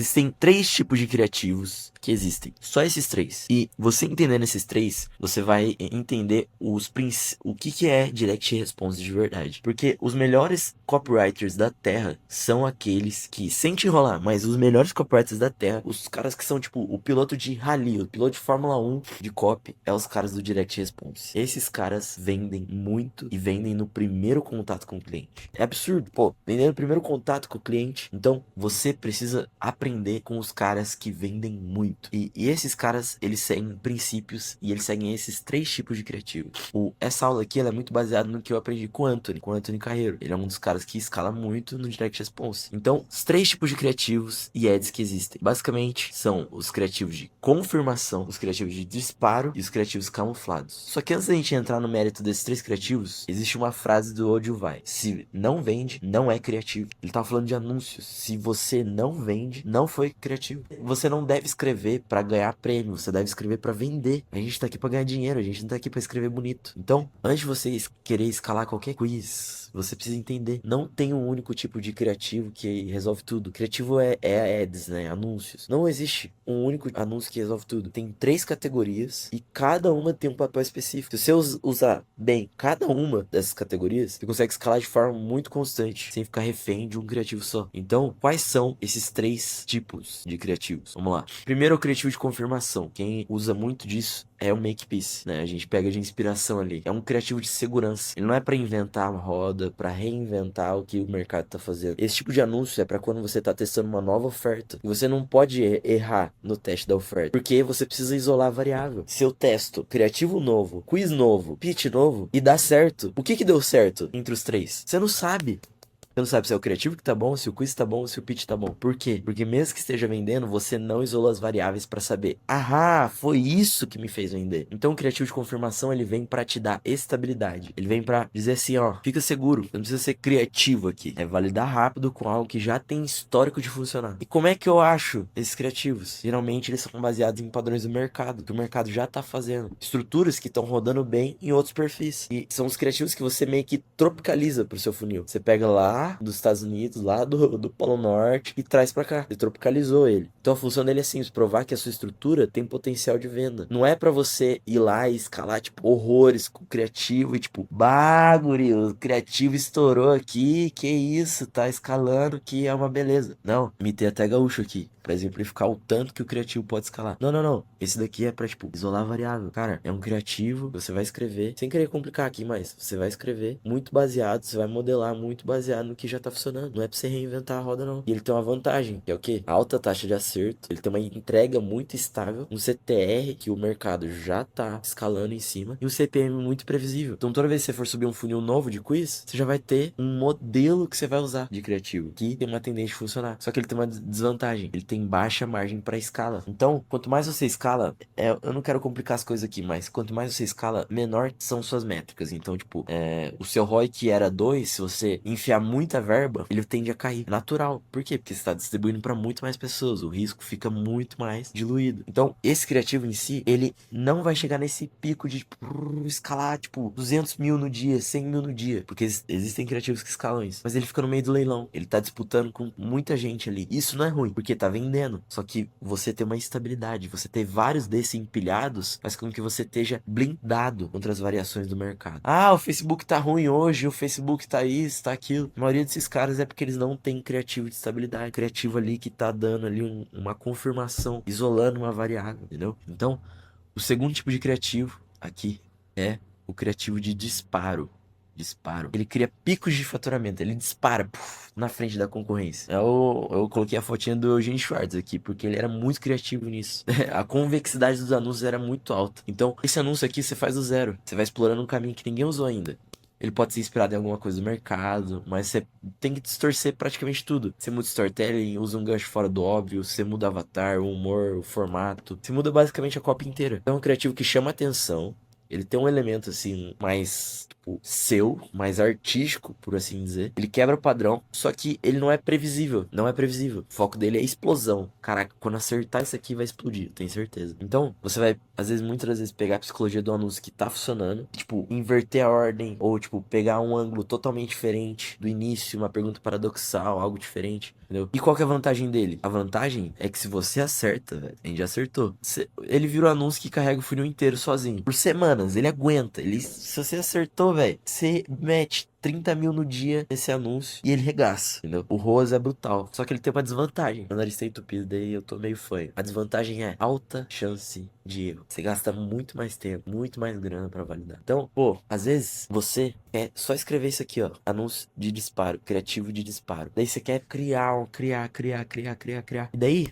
existem 3 tipos de criativos que existem. Só esses 3. E você entendendo esses 3, você vai entender o que é direct response de verdade. Porque os melhores copywriters da Terra são aqueles que, sem te enrolar, mas os melhores copywriters da Terra, os caras que são tipo o piloto de rally, o piloto de Fórmula 1 de copy, é os caras do direct response. Esses caras vendem muito e vendem no primeiro contato com o cliente. É absurdo, pô, vender no primeiro contato com o cliente. Então, você precisa aprender com os caras que vendem muito. E esses caras, eles seguem princípios e eles seguem esses 3 tipos de criativo. Essa aula aqui, ela é muito baseada no que eu aprendi com o Anthony Carreiro. Ele é um dos caras que escala muito no direct response. Então, os 3 tipos de criativos e ads que existem, basicamente, são os criativos de confirmação, os criativos de disparo e os criativos camuflados. Só que antes da gente entrar no mérito desses 3 criativos, existe uma frase do Odilvai: se não vende, não é criativo. Ele tá falando de anúncios. Se você não vende, não foi criativo. Você não deve escrever pra ganhar prêmio, você deve escrever pra vender. A gente tá aqui pra ganhar dinheiro, a gente não tá aqui pra escrever bonito. Então, antes de você querer escalar qualquer quiz, você precisa entender, não tem um único tipo de criativo que resolve tudo. Criativo é ads, né? Anúncios. Não existe um único anúncio que resolve tudo. Tem 3 categorias e cada uma tem um papel específico. Se você usar bem cada uma dessas categorias, você consegue escalar de forma muito constante, sem ficar refém de um criativo só. Então, quais são esses 3 tipos de criativos? Vamos lá. Primeiro é o criativo de confirmação. Quem usa muito disso é o Makepeace, né? A gente pega de inspiração ali. É um criativo de segurança. Ele não é pra inventar a roda, pra reinventar o que o mercado tá fazendo. Esse tipo de anúncio é pra quando você tá testando uma nova oferta. E você não pode errar no teste da oferta, porque você precisa isolar a variável. Se eu testo criativo novo, quiz novo, pitch novo e dá certo, o que deu certo entre os 3? Você não sabe. Você não sabe se é o criativo que tá bom, se o quiz tá bom, se o pitch tá bom. Por quê? Porque mesmo que esteja vendendo, você não isolou as variáveis pra saber. Ah, foi isso que me fez vender. Então o criativo de confirmação, ele vem pra te dar estabilidade. Ele vem pra dizer assim, ó, fica seguro, não precisa ser criativo aqui. É validar rápido com algo que já tem histórico de funcionar. E como é que eu acho esses criativos? Geralmente eles são baseados em padrões do mercado, que o mercado já tá fazendo. Estruturas que estão rodando bem em outros perfis. E são os criativos que você meio que tropicaliza pro seu funil. Você pega lá dos Estados Unidos, lá do Polo Norte, e traz pra cá. Você tropicalizou ele. Então a função dele é simples, provar que a sua estrutura tem potencial de venda. Não é pra você ir lá e escalar, tipo, horrores com o criativo e tipo, bah, guri, o criativo estourou aqui, que isso, tá escalando, que é uma beleza. Não, imitei até gaúcho aqui, pra exemplificar o tanto que o criativo pode escalar. Não, não, não. Esse daqui é pra, tipo, isolar a variável. Cara, é um criativo, você vai escrever, sem querer complicar aqui, mas você vai escrever muito baseado, você vai modelar muito baseado no que já tá funcionando. Não é pra você reinventar a roda, não. E ele tem uma vantagem, que é o quê? Alta taxa de acerto. Ele tem uma entrega muito estável, um CTR que o mercado já tá escalando em cima e um CPM muito previsível. Então toda vez que você for subir um funil novo de quiz, você já vai ter um modelo que você vai usar de criativo, que tem uma tendência de funcionar. Só que ele tem uma desvantagem. Ele tem baixa margem para escala. Então, quanto mais você escala, eu não quero complicar as coisas aqui, mas quanto mais você escala, menor são suas métricas. Então, tipo, o seu ROI que era 2, se você enfiar muita verba, ele tende a cair. É natural. Por quê? Porque você está distribuindo para muito mais pessoas. O risco fica muito mais diluído. Então, esse criativo em si, ele não vai chegar nesse pico de tipo, escalar, tipo, 200 mil no dia, 100 mil no dia. Porque existem criativos que escalam isso. Mas ele fica no meio do leilão. Ele tá disputando com muita gente ali. Isso não é ruim, porque tá vendendo. Só que você ter uma estabilidade, você ter vários desses empilhados, faz com que você esteja blindado contra as variações do mercado. Ah, o Facebook tá ruim hoje, o Facebook tá isso, tá aquilo. A maioria desses caras é porque eles não têm criativo de estabilidade. Criativo ali que tá dando ali uma confirmação, isolando uma variável, entendeu? Então, o segundo tipo de criativo aqui é o criativo de disparo. Disparo. Ele cria picos de faturamento. Ele dispara na frente da concorrência. Eu coloquei a fotinha do Eugene Schwartz aqui, porque ele era muito criativo nisso. A convexidade dos anúncios era muito alta. Então, esse anúncio aqui você faz do zero. Você vai explorando um caminho que ninguém usou ainda. Ele pode ser inspirado em alguma coisa do mercado, mas você tem que distorcer praticamente tudo. Você muda o storytelling, usa um gancho fora do óbvio, você muda o avatar, o humor, o formato. Você muda basicamente a cópia inteira. Então é um criativo que chama atenção. Ele tem um elemento assim mais tipo, seu, mais artístico, por assim dizer. Ele quebra o padrão, só que ele não é previsível. Não é previsível. O foco dele é explosão. Caraca, quando acertar isso aqui vai explodir, eu tenho certeza. Então, você vai, às vezes, muitas vezes, pegar a psicologia do anúncio que tá funcionando, tipo, inverter a ordem, ou, tipo, pegar um ângulo totalmente diferente do início, uma pergunta paradoxal, algo diferente, entendeu? E qual que é a vantagem dele? A vantagem é que se você acerta, velho, a gente já acertou. Ele vira um anúncio que carrega o funil inteiro sozinho. Por semanas, ele aguenta. Se você acertou, velho, você mete 30 mil no dia nesse anúncio e ele regaça, entendeu? O ROAS é brutal. Só que ele tem uma desvantagem. Meu nariz tá entupido, daí eu tô meio fanho. A desvantagem é alta chance de erro. Você gasta muito mais tempo, muito mais grana pra validar. Então, pô, às vezes você quer só escrever isso aqui, ó. Anúncio de disparo, criativo de disparo. Daí você quer criar. E daí,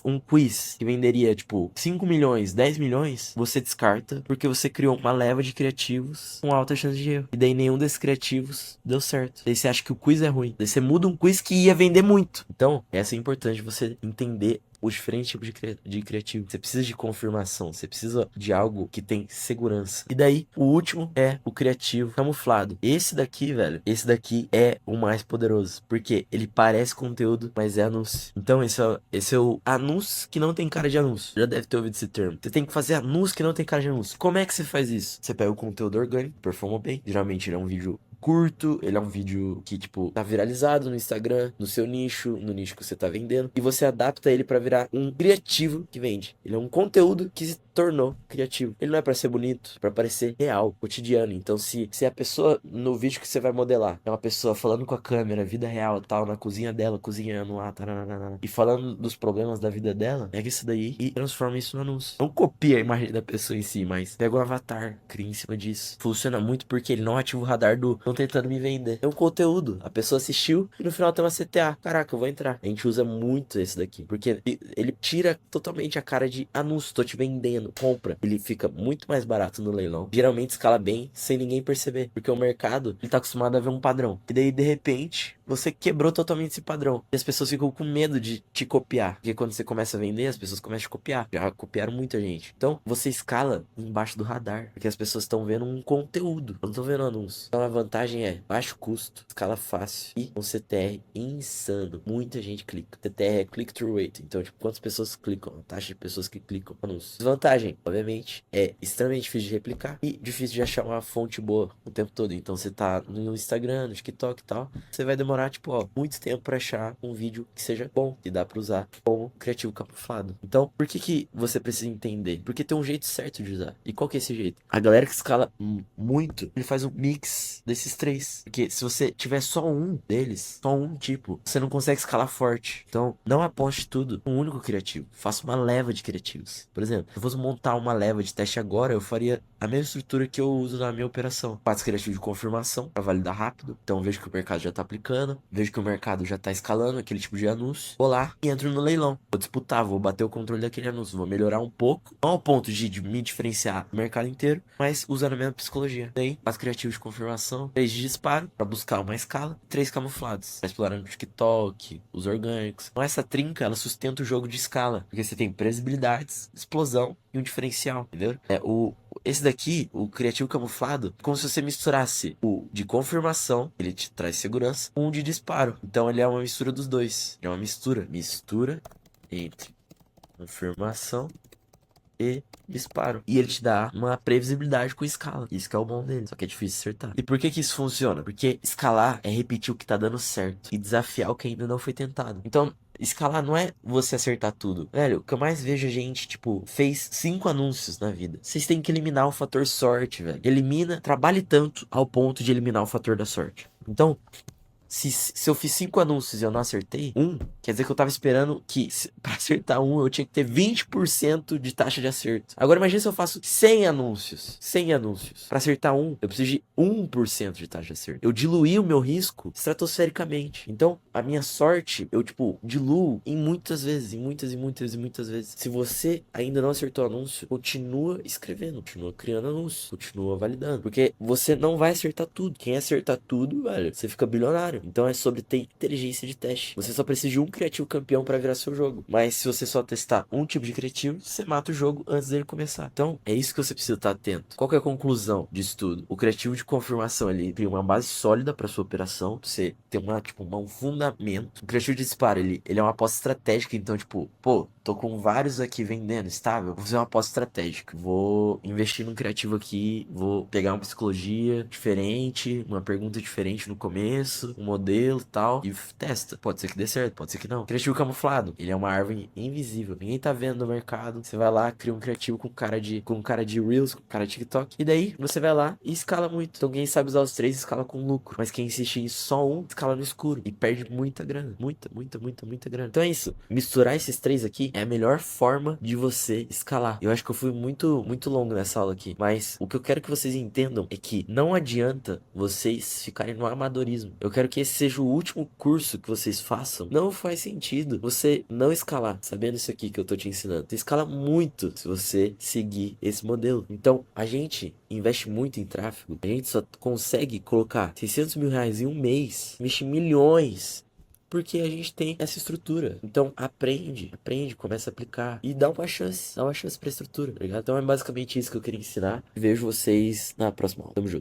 um quiz que venderia, tipo, 5 milhões, 10 milhões, você descarta porque você criou uma leva de criativos com alta chance de erro. E daí nenhum desses criativos deu certo. Daí você acha que o quiz é ruim. Daí você muda um quiz que ia vender muito. Então, essa é importante você entender os diferentes tipos de criativo. Você precisa de confirmação, você precisa de algo que tem segurança. E daí, o último é o criativo camuflado. Esse daqui, velho, esse daqui é o mais poderoso, porque ele parece conteúdo, mas é anúncio. Então, esse é o anúncio que não tem cara de anúncio. Já deve ter ouvido esse termo. Você tem que fazer anúncio que não tem cara de anúncio. Como é que você faz isso? Você pega o conteúdo orgânico, performa bem. Geralmente ele é um vídeo curto, ele é um vídeo que, tipo, tá viralizado no Instagram, no seu nicho, no nicho que você tá vendendo, e você adapta ele pra virar um criativo que vende. Ele é um conteúdo que se tornou criativo. Ele não é pra ser bonito, é pra parecer real, cotidiano. Então, se a pessoa no vídeo que você vai modelar é uma pessoa falando com a câmera, vida real, tal, na cozinha dela, cozinhando lá, taranana, e falando dos problemas da vida dela, pega isso daí e transforma isso no anúncio. Não copia a imagem da pessoa em si, mas pega o avatar, cria em cima disso. Funciona muito porque ele não ativa o radar do "estão tentando me vender". É um conteúdo. A pessoa assistiu e no final tem uma CTA. Caraca, eu vou entrar. A gente usa muito esse daqui, porque ele tira totalmente a cara de anúncio, tô te vendendo, compra. Ele fica muito mais barato no leilão. Geralmente escala bem, sem ninguém perceber, porque o mercado, ele tá acostumado a ver um padrão. E daí, de repente, você quebrou totalmente esse padrão. E as pessoas ficam com medo de te copiar. Porque quando você começa a vender, as pessoas começam a copiar. Já copiaram muita gente. Então, você escala embaixo do radar. Porque as pessoas estão vendo um conteúdo. Não estão vendo anúncio. Então, a vantagem é baixo custo, escala fácil e um CTR insano. Muita gente clica. CTR é click-through rate. Então, tipo, quantas pessoas clicam? A taxa de pessoas que clicam no anúncio. Desvantagem, obviamente, é extremamente difícil de replicar e difícil de achar uma fonte boa o tempo todo. Então, você tá no Instagram, no TikTok e tal, você vai demorar, tipo, ó, muito tempo pra achar um vídeo que seja bom, que dá pra usar como criativo camuflado. Então, por que você precisa entender? Porque tem um jeito certo de usar. E qual que é esse jeito? A galera que escala muito, ele faz um mix desses três. Porque se você tiver só um deles, só um tipo, você não consegue escalar forte. Então, não aposte tudo num único criativo. Faça uma leva de criativos. Por exemplo, se eu fosse montar uma leva de teste agora, eu faria a mesma estrutura que eu uso na minha operação. Faço criativo de confirmação para validar rápido. Então, vejo que o mercado já tá aplicando, vejo que o mercado já tá escalando aquele tipo de anúncio. Vou lá e entro no leilão. Vou disputar, vou bater o controle daquele anúncio, vou melhorar um pouco, não ao ponto de me diferenciar do mercado inteiro, mas usando a mesma psicologia. Daí, faço criativo de confirmação, 3 de disparo para buscar uma escala, 3 camuflados para explorar no TikTok, os orgânicos. Então, essa trinca, ela sustenta o jogo de escala, porque você tem previsibilidades, explosão e um diferencial, entendeu? Esse daqui, o criativo camuflado, como se você misturasse o de confirmação, ele te traz segurança, com o de disparo. Então ele é uma mistura dos dois. É uma mistura entre confirmação e disparo. E ele te dá uma previsibilidade com escala. Isso que é o bom dele. Só que é difícil acertar. E por que isso funciona? Porque escalar é repetir o que tá dando certo e desafiar o que ainda não foi tentado. Então, escalar não é você acertar tudo. Velho, o que eu mais vejo é gente, tipo, fez 5 anúncios na vida. Vocês têm que eliminar o fator sorte, velho. Trabalhe tanto ao ponto de eliminar o fator da sorte. Então, se eu fiz 5 anúncios e eu não acertei um, quer dizer que eu tava esperando que pra acertar um eu tinha que ter 20% de taxa de acerto. Agora imagina se eu faço 100 anúncios. 100 anúncios. Pra acertar um, eu preciso de 1% de taxa de acerto. Eu diluí o meu risco estratosfericamente. Então, a minha sorte, eu, tipo, diluo em muitas vezes. Em muitas vezes. Se você ainda não acertou o anúncio, continua escrevendo. Continua criando anúncio. Continua validando. Porque você não vai acertar tudo. Quem acertar tudo, velho, você fica bilionário. Então é sobre ter inteligência de teste. Você só precisa de um criativo campeão para virar seu jogo. Mas se você só testar um tipo de criativo, você mata o jogo antes dele começar. Então é isso que você precisa estar atento. Qual que é a conclusão disso tudo? O criativo de confirmação ele cria uma base sólida para sua operação. Você tem um fundamento. O criativo de disparo ele é uma aposta estratégica. Então, tipo, pô, tô com vários aqui vendendo estável. Vou fazer uma aposta estratégica. Vou investir num criativo aqui. Vou pegar uma psicologia diferente, uma pergunta diferente no começo, um modelo e tal. E testa. Pode ser que dê certo, pode ser que não. Criativo camuflado. Ele é uma árvore invisível. Ninguém tá vendo no mercado. Você vai lá, cria um criativo com cara de Reels, com cara de TikTok. E daí você vai lá e escala muito. Então quem sabe usar os três escala com lucro. Mas quem insiste em só um, escala no escuro. E perde muita grana. Muita grana. Então é isso. Misturar esses três aqui é a melhor forma de você escalar. Eu acho que eu fui muito longo nessa aula aqui. Mas o que eu quero que vocês entendam é que não adianta vocês ficarem no amadorismo. Eu quero que esse seja o último curso que vocês façam. Não faz sentido você não escalar, sabendo isso aqui que eu tô te ensinando. Você escala muito se você seguir esse modelo. Então, a gente investe muito em tráfego. A gente só consegue colocar 600 mil reais em um mês, investir milhões, porque a gente tem essa estrutura. Então, aprende, começa a aplicar e dá uma chance pra estrutura, tá ligado? Então é basicamente isso que eu queria ensinar. Vejo vocês na próxima aula. Tamo junto.